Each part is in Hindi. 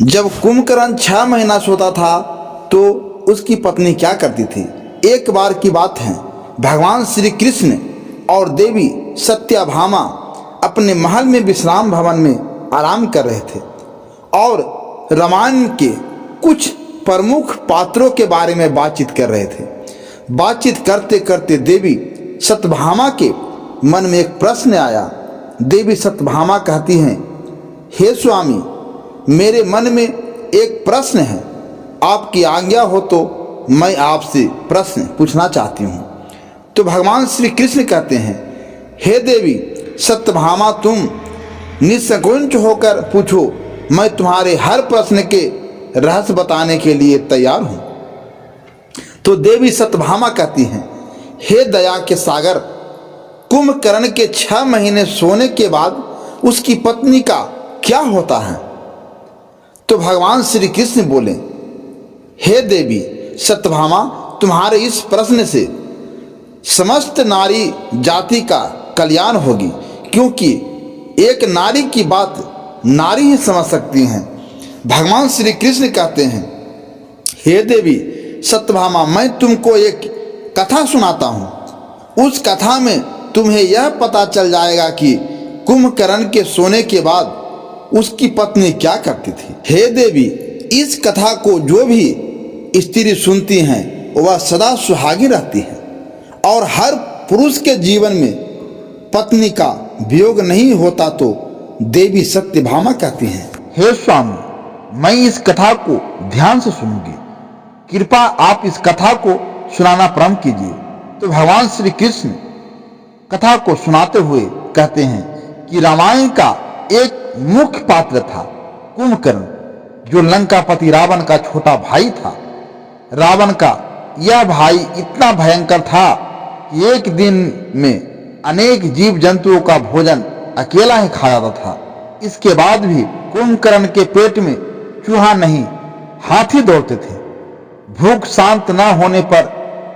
जब कुंभकर्ण 6 महीना सोता था तो उसकी पत्नी क्या करती थी। एक बार की बात है, भगवान श्री कृष्ण और देवी सत्यभामा अपने महल में विश्राम भवन में आराम कर रहे थे और रामायण के कुछ प्रमुख पात्रों के बारे में बातचीत कर रहे थे। बातचीत करते करते देवी सत्यभामा के मन में एक प्रश्न आया। देवी सत्यभामा कहती हैं, हे स्वामी, मेरे मन में एक प्रश्न है, आपकी आज्ञा हो तो मैं आपसे प्रश्न पूछना चाहती हूँ। तो भगवान श्री कृष्ण कहते हैं, हे देवी सत्यभामा, तुम निसंकोच होकर पूछो, मैं तुम्हारे हर प्रश्न के रहस्य बताने के लिए तैयार हूँ। तो देवी सत्यभामा कहती हैं, हे दया के सागर, कुंभकर्ण के 6 महीने सोने के बाद उसकी पत्नी का क्या होता है। तो भगवान श्री कृष्ण बोले, हे देवी सत्यभामा, तुम्हारे इस प्रश्न से समस्त नारी जाति का कल्याण होगी, क्योंकि एक नारी की बात नारी ही समझ सकती हैं। भगवान श्री कृष्ण कहते हैं, हे देवी सत्यभामा, मैं तुमको एक कथा सुनाता हूँ। उस कथा में तुम्हें यह पता चल जाएगा कि कुंभकर्ण के सोने के बाद उसकी पत्नी क्या करती थी। हे देवी, इस कथा को जो भी स्त्री सुनती हैं वह सदा सुहागी रहती है और हर पुरुष के जीवन में पत्नी का वियोग नहीं होता। तो देवी सत्यभामा कहती हैं, हे स्वामी, मैं इस कथा को ध्यान से सुनूंगी, कृपा आप इस कथा को सुनाना प्रारंभ कीजिए। तो भगवान श्री कृष्ण कथा को सुनाते हुए कहते हैं कि रामायण का एक मुख्य पात्र था कुंभकर्ण, जो लंकापति रावण का छोटा भाई था। रावण का यह भाई इतना भयंकर था कि एक दिन में अनेक जीव जंतुओं का भोजन अकेला ही खा जाता था। इसके बाद भी कुंभकर्ण के पेट में चूहा नहीं, हाथी दौड़ते थे। भूख शांत न होने पर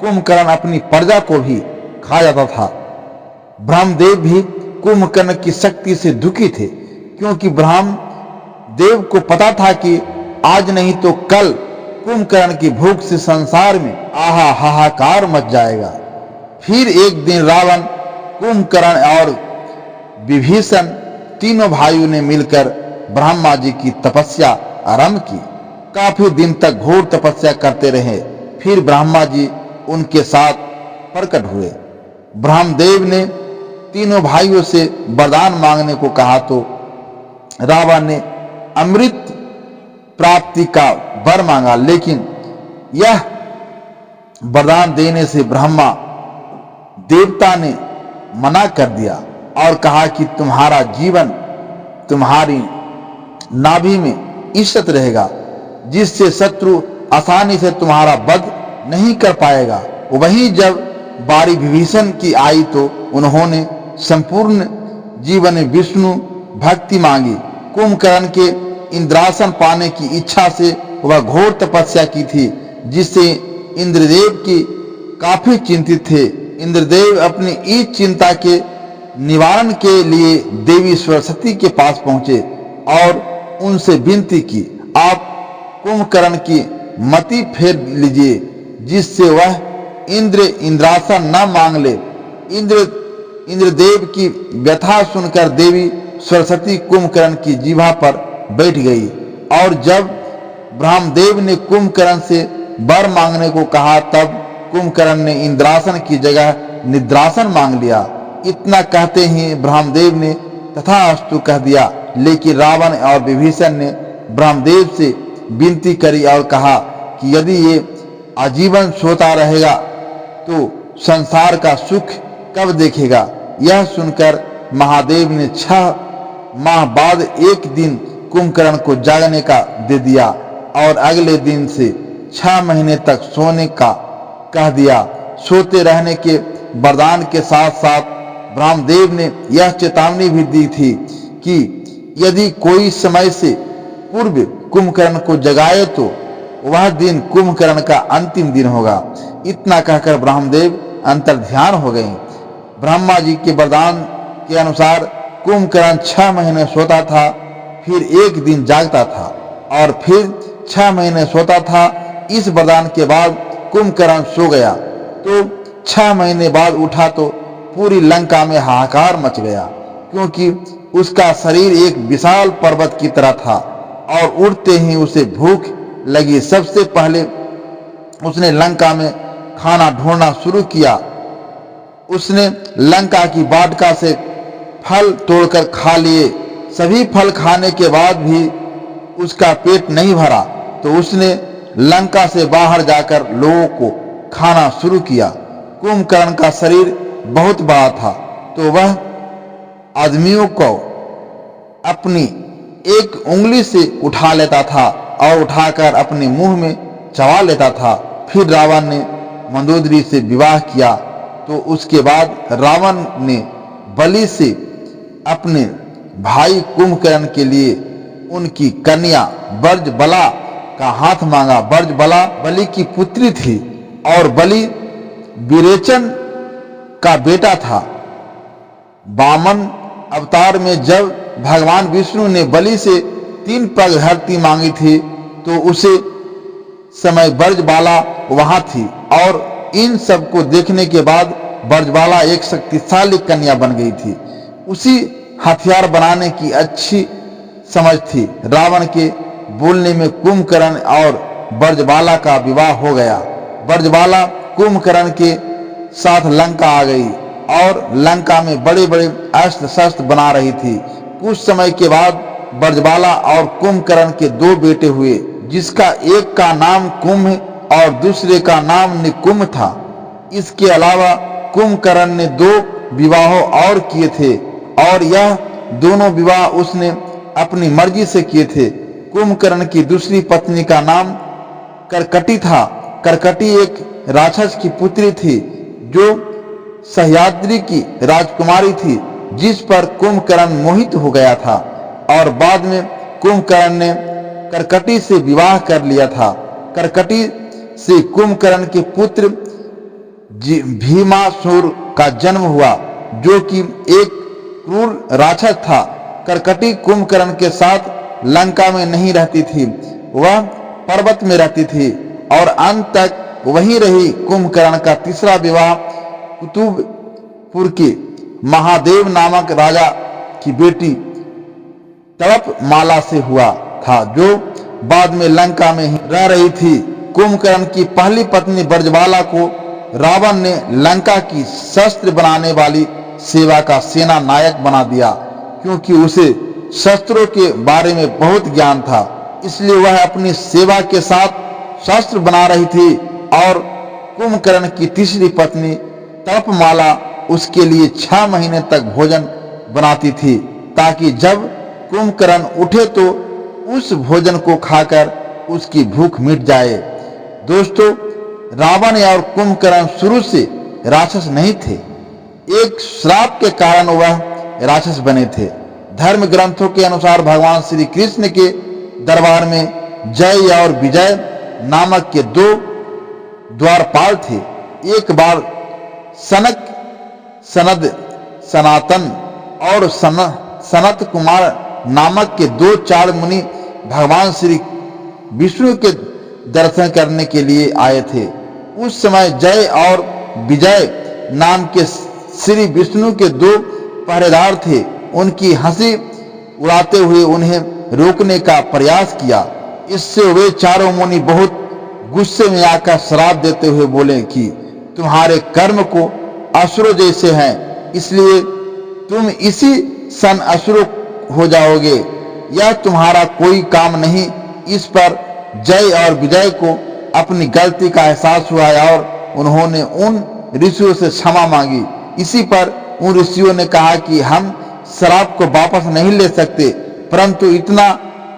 कुंभकर्ण अपनी प्रजा को भी खा जाता था। ब्रह्मदेव भी कुंभकर्ण की शक्ति से दुखी थे, क्योंकि ब्रह्मदेव को पता था कि आज नहीं तो कल कुंभकर्ण की भूख से संसार में हाहाकार मच जाएगा। फिर एक दिन रावण, कुंभकर्ण और विभीषण तीनों भाइयों ने मिलकर ब्रह्मा जी की तपस्या आरंभ की। काफी दिन तक घोर तपस्या करते रहे। फिर ब्रह्मा जी उनके साथ प्रकट हुए। ब्रह्मदेव ने तीनों भाइयों से वरदान मांगने को कहा तो रावण ने अमृत प्राप्ति का वर मांगा, लेकिन यह वरदान देने से ब्रह्मा देवता ने मना कर दिया और कहा कि तुम्हारा जीवन तुम्हारी नाभि में ईश्वत रहेगा, जिससे शत्रु आसानी से तुम्हारा वध नहीं कर पाएगा। वहीं जब बारी विभीषण की आई तो उन्होंने संपूर्ण जीवन में विष्णु भक्ति मांगी। कुंभकर्ण के इंद्रासन पाने की इच्छा से वह घोर तपस्या की थी, जिससे इंद्रदेव की काफी चिंतित थे। इंद्रदेव अपनी इस चिंता के निवारण के लिए देवी सरस्वती के पास पहुंचे और उनसे विनती की, आप कुंभकर्ण की मति फेर लीजिए, जिससे वह इंद्रासन न मांग ले। इंद्रदेव की व्यथा सुनकर देवी सरस्वती कुंभकर्ण की जीभा पर बैठ गई और जब ब्रह्मदेव ने कुंभकर्ण से वर मांगने को कहा तब कुंभकर्ण ने इंद्रासन की जगह निद्रासन मांग लिया। इतना कहते ही ब्रह्मदेव ने तथास्तु कह दिया, लेकिन रावण और विभीषण ने ब्रह्मदेव से विनती करी और कहा कि यदि ये आजीवन सोता रहेगा तो संसार का सुख कब देखेगा। यह सुनकर महादेव ने 6 माह बाद एक दिन कुंभकर्ण को जागने का दे दिया और अगले दिन से 6 महीने तक सोने का कह दिया। सोते रहने के वरदान के साथ साथ ब्रह्मदेव ने यह चेतावनी भी दी थी कि यदि कोई समय से पूर्व कुंभकर्ण को जगाए तो वह दिन कुंभकर्ण का अंतिम दिन होगा। इतना कहकर ब्रह्मदेव अंतर्ध्यान हो गए। ब्रह्मा जी के वरदान के अनुसार कुंभकर्ण 6 महीने सोता था, फिर एक दिन जागता था। और फिर 6 महीने सोता था। इस वरदान के बाद कुंभकर्ण सो गया तो 6 महीने बाद उठा तो पूरी लंका में हाहाकार मच गया, क्योंकि उसका शरीर एक विशाल पर्वत की तरह था और उड़ते ही उसे भूख लगी। सबसे पहले उसने लंका में खाना ढूंढना शुरू किया। उसने लंका की वाटिका से फल तोड़कर खा लिए। सभी फल खाने के बाद भी उसका पेट नहीं भरा तो उसने लंका से बाहर जाकर लोगों को खाना शुरू किया। कुंभकर्ण का शरीर बहुत बड़ा था तो वह आदमियों को अपनी एक उंगली से उठा लेता था और उठाकर अपने मुंह में चबा लेता था। फिर रावण ने मंदोदरी से विवाह किया तो उसके बाद रावण ने बलि से अपने भाई कुंभकर्ण के लिए उनकी कन्या बर्जबला का हाथ मांगा। बर्जबला बलि की पुत्री थी और बलि विरेचन का बेटा था। वामन अवतार में जब भगवान विष्णु ने बलि से 3 पग धरती मांगी थी तो उसे समय बर्जबाला वहां थी और इन सब को देखने के बाद बर्जबाला एक शक्तिशाली कन्या बन गई थी। उसी हथियार बनाने की अच्छी समझ थी। रावण के बोलने में कुंभकर्ण और बर्जबाला का विवाह हो गया। बर्जबाला कुंभकर्ण के साथ लंका आ गई और लंका में बड़े बड़े अस्त्र शस्त्र बना रही थी। कुछ समय के बाद बर्जबाला और कुंभकर्ण के 2 बेटे हुए, जिसका एक का नाम कुंभ और दूसरे का नाम निकुंभ था। इसके अलावा कुंभकर्ण ने 2 विवाह और किए थे और यह दोनों विवाह उसने अपनी मर्जी से किए थे। कुंभकर्ण की दूसरी पत्नी का नाम करकटी था। करकटी एक राक्षस की पुत्री थी जो सह्याद्री की राजकुमारी थी, जिस पर कुंभकर्ण मोहित हो गया था और बाद में कुंभकर्ण ने करकटी से विवाह कर लिया था। करकटी से कुंभकर्ण के पुत्र भीमासुर का जन्म हुआ, जो कि एक क्रूर राक्षस था। करकटी कुंभकर्ण के साथ लंका में नहीं रहती थी, वह पर्वत में रहती थी और अंत तक वहीं रही। कुंभकर्ण का तीसरा विवाह कुतुबपुर के महादेव नामक राजा की बेटी तड़पमाला से हुआ था, जो बाद में लंका में ही रह रही थी। कुंभकर्ण की पहली पत्नी बर्जबाला को रावण ने लंका की शस्त्र बनाने वाली सेवा का सेना नायक बना दिया, क्योंकि उसे शस्त्रों के बारे में बहुत ज्ञान था। इसलिए वह अपनी सेवा के साथ शस्त्र बना रही थी और कुंभकर्ण की तीसरी पत्नी तड़पमाला उसके लिए 6 महीने तक भोजन बनाती थी, ताकि जब कुंभकर्ण उठे तो उस भोजन को खाकर उसकी भूख मिट जाए। दोस्तों, रावण और कुंभकर्ण शुरू से राक्षस नहीं थे, एक श्राप के कारण वह राक्षस बने थे। धर्म ग्रंथों के अनुसार भगवान श्री कृष्ण के दरबार में जय और विजय नामक के 2 द्वारपाल थे। एक बार सनक, सनद, सनातन और सनत कुमार नामक के 2-4 मुनि भगवान श्री विष्णु के दर्शन करने के लिए आए थे। उस समय जय और विजय नाम के श्री विष्णु के 2 पहरेदार थे। उनकी हंसी उड़ाते हुए उन्हें रोकने का प्रयास किया। इससे वे चारों मुनि बहुत गुस्से में आकर श्राप देते हुए बोले कि तुम्हारे कर्म को असुरों जैसे हैं, इसलिए तुम इसी सन असुर हो जाओगे। यह तुम्हारा कोई काम नहीं। इस पर जय और विजय को अपनी गलती का एहसास हुआ और उन्होंने उन ऋषियों से क्षमा मांगी। इसी पर उन ऋषियों ने कहा कि हम श्राप को वापस नहीं ले सकते, परंतु इतना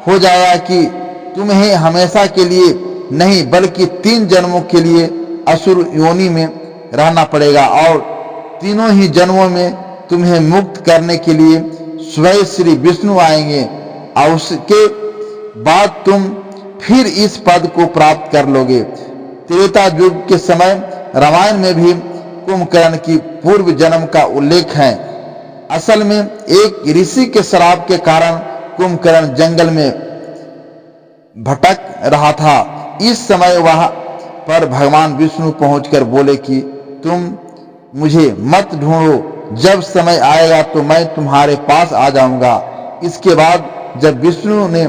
हो जाएगा कि तुम्हें हमेशा के लिए नहीं बल्कि 3 जन्मों के लिए असुर योनि में रहना पड़ेगा और तीनों ही जन्मों में तुम्हें मुक्त करने के लिए स्वयं श्री विष्णु आएंगे और उसके बाद तुम फिर इस पद को प्राप्त कर लोगे। त्रेता युग के समय रामायण में भी कुंभकर्ण की पूर्व जन्म का उल्लेख है। असल में एक ऋषि के श्राप के कारण कुंभकर्ण जंगल में भटक रहा था। इस समय वहां पर भगवान विष्णु पहुंचकर बोले कि तुम मुझे मत ढूंढो, जब समय आएगा तो मैं तुम्हारे पास आ जाऊंगा। इसके बाद जब विष्णु ने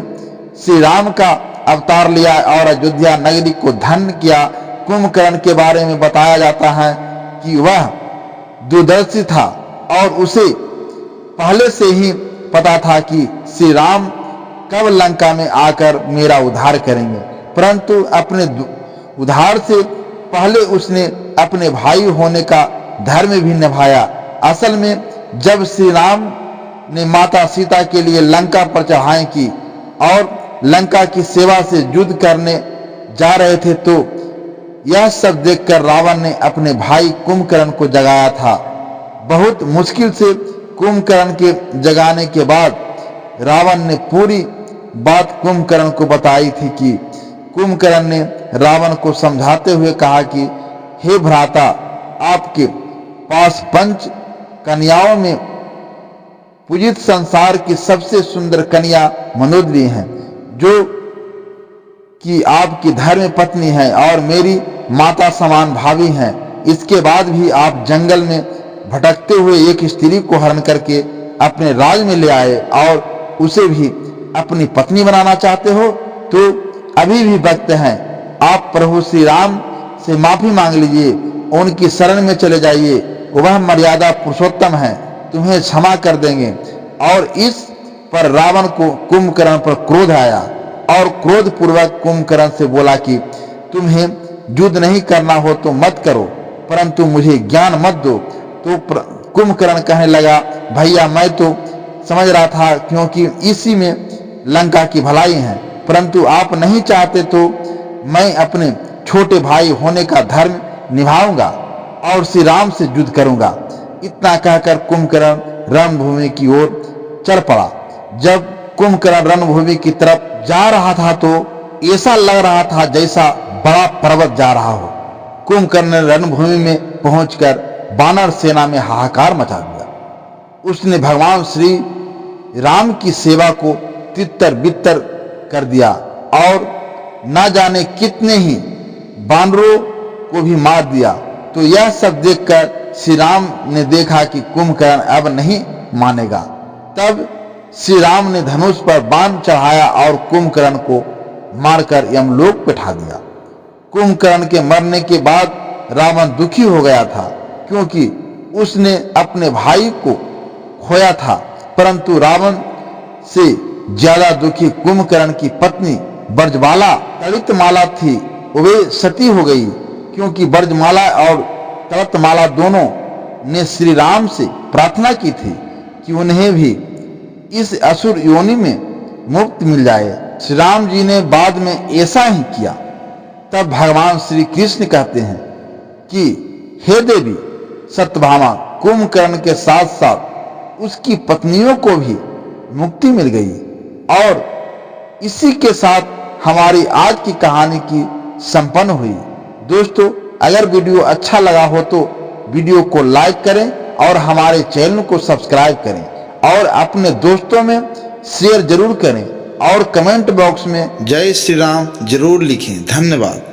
श्री राम का अवतार लिया और अयोध्या नगरी को धन्य किया, कुंभकर्ण के बारे में बताया जाता है कि वह दूरदर्शी था और उसे पहले से ही पता था कि श्री राम कब लंका में आकर मेरा उद्धार करेंगे, परंतु अपने उद्धार से पहले उसने अपने भाई होने का धर्म भी निभाया। असल में जब श्री राम ने माता सीता के लिए लंका पर चढ़ाई की और लंका की सेवा से युद्ध करने जा रहे थे, तो यह सब देखकर रावण ने अपने भाई कुंभकर्ण को जगाया था। बहुत मुश्किल से कुंभकर्ण के जगाने के बाद रावण ने पूरी बात कुंभकर्ण को बताई थी कि कुंभकर्ण ने रावण को समझाते हुए कहा कि हे भ्राता, आपके पास पंच कन्याओं में पूजित संसार की सबसे सुंदर कन्या मनोदरी हैं, जो कि आपकी धर्म पत्नी है और मेरी माता समान भाभी हैं। इसके बाद भी आप जंगल में भटकते हुए एक स्त्री को हरण करके अपने राज में ले आए और उसे भी अपनी पत्नी बनाना चाहते हो, तो अभी भी वक्त है। आप प्रभु श्री राम से माफी मांग लीजिए, उनकी शरण में चले जाइए, वह मर्यादा पुरुषोत्तम है, तुम्हें क्षमा कर देंगे। और इस पर रावण को कुंभकर्ण पर क्रोध आया और क्रोध पूर्वक कुंभकर्ण से बोला कि तुम्हें युद्ध नहीं करना हो तो मत करो, परंतु मुझे ज्ञान मत दो। तो कुंभकर्ण कहने लगा, भैया मैं तो समझ रहा था क्योंकि इसी में लंका की भलाई है, परंतु आप नहीं चाहते तो मैं अपने छोटे भाई होने का धर्म निभाऊंगा और श्री राम से युद्ध करूंगा। इतना कहकर कुंभकर्ण रणभूमि की ओर चल पड़ा। जब कुंभकर्ण रणभूमि की तरफ जा रहा था तो ऐसा लग रहा था जैसा बड़ा पर्वत जा रहा हो। कुंभकर्ण ने रणभूमि में पहुंचकर वानर सेना में हाहाकार मचा दिया। उसने भगवान श्री राम की सेवा को तितर बितर कर दिया और न जाने कितने ही वानरों को भी मार दिया। तो यह सब देखकर श्री राम ने देखा कि कुंभकर्ण अब नहीं मानेगा। तब श्री राम ने धनुष पर बाण चढ़ाया और कुंभकर्ण को मारकर यमलोक बैठा दिया। कुंभकर्ण के मरने के बाद रावण दुखी हो गया था, क्योंकि उसने अपने भाई को खोया था, परंतु रावण से ज्यादा दुखी कुंभकर्ण की पत्नी ब्रजमाला तड़ितमाला थी। वे सती हो गई, क्योंकि ब्रजमाला और तड़ितमाला दोनों ने श्री राम से प्रार्थना की थी कि उन्हें भी इस असुर योनि में मुक्ति मिल जाए। श्री राम जी ने बाद में ऐसा ही किया। तब भगवान श्री कृष्ण कहते हैं कि हे देवी सत्यभामा, कुंभकर्ण के साथ साथ उसकी पत्नियों को भी मुक्ति मिल गई। और इसी के साथ हमारी आज की कहानी की संपन्न हुई। दोस्तों, अगर वीडियो अच्छा लगा हो तो वीडियो को लाइक करें और हमारे चैनल को सब्सक्राइब करें और अपने दोस्तों में शेयर जरूर करें और कमेंट बॉक्स में जय श्री राम जरूर लिखें। धन्यवाद।